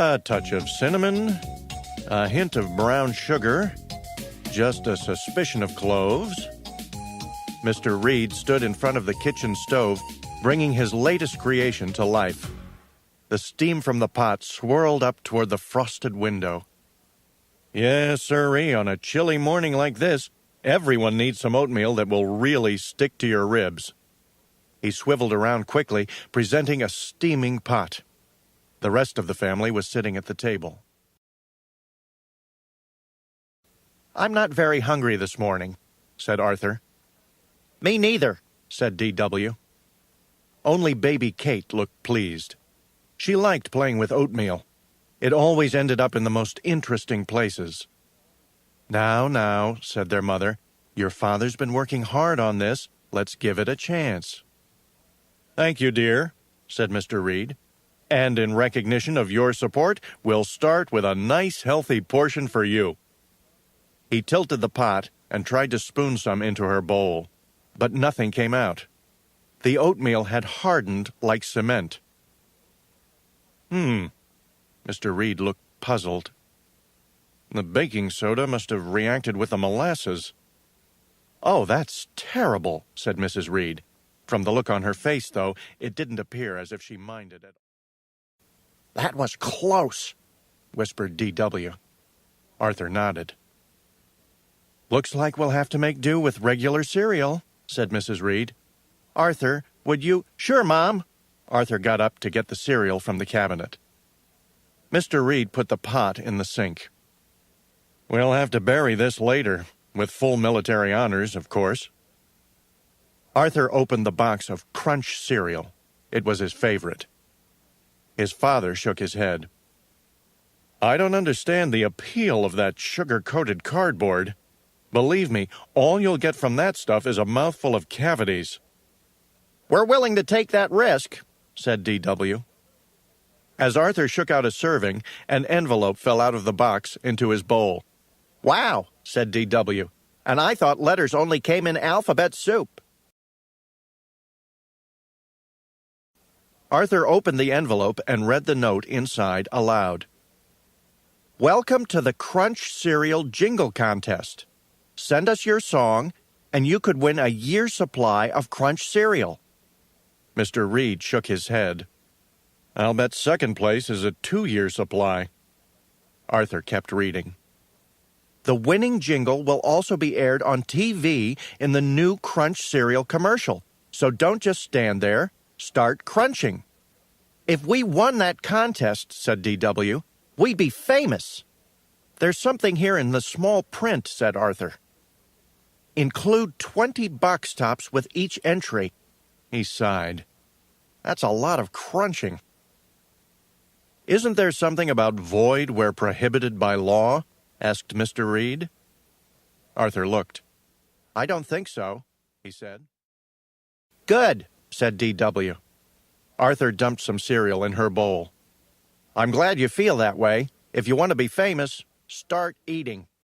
A touch of cinnamon, a hint of brown sugar, just a suspicion of cloves. Mr. Reed stood in front of the kitchen stove, bringing his latest creation to life. The steam from the pot swirled up toward the frosted window. Yes, sirree, on a chilly morning like this, everyone needs some oatmeal that will really stick to your ribs. He swiveled around quickly, presenting a steaming pot. The rest of the family was sitting at the table. "I'm not very hungry this morning," said Arthur. "Me neither," said D.W. Only baby Kate looked pleased. She liked playing with oatmeal. It always ended up in the most interesting places. Now, said their mother, "your father's been working hard on this. Let's give it a chance." "Thank you, dear," said Mr. Reed. "And in recognition of your support, we'll start with a nice, healthy portion for you." He tilted the pot and tried to spoon some into her bowl, but nothing came out. The oatmeal had hardened like cement. Mr. Reed looked puzzled. The baking soda must have reacted with the molasses. "Oh, that's terrible," said Mrs. Reed. From the look on her face, though, it didn't appear as if she minded it. "That was close," whispered D.W. Arthur nodded. "Looks like we'll have to make do with regular cereal," said Mrs. Reed. "Arthur, would you—" "Sure, Mom." Arthur got up to get the cereal from the cabinet. Mr. Reed put the pot in the sink. "We'll have to bury this later, with full military honors, of course." Arthur opened the box of Crunch cereal. It was his favorite. His father shook his head. "I don't understand the appeal of that sugar-coated cardboard. Believe me, all you'll get from that stuff is a mouthful of cavities." "We're willing to take that risk," said D.W. As Arthur shook out a serving, an envelope fell out of the box into his bowl. "Wow," said D.W., "and I thought letters only came in alphabet soup." Arthur opened the envelope and read the note inside aloud. "Welcome to the Crunch Cereal Jingle Contest. Send us your song, and you could win a year's supply of Crunch cereal." Mr. Reed shook his head. "I'll bet second place is a 2-year supply." Arthur kept reading. "The winning jingle will also be aired on TV in the new Crunch cereal commercial, so don't just stand there. Start crunching." "If we won that contest," said D.W., "we'd be famous." "There's something here in the small print," said Arthur. "Include 20 box tops with each entry." He sighed. "That's a lot of crunching." "Isn't there something about void where prohibited by law?" asked Mr. Reed. Arthur looked. "I don't think so," he said. "Good," said D.W. Arthur dumped some cereal in her bowl. "I'm glad you feel that way. If you want to be famous, start eating."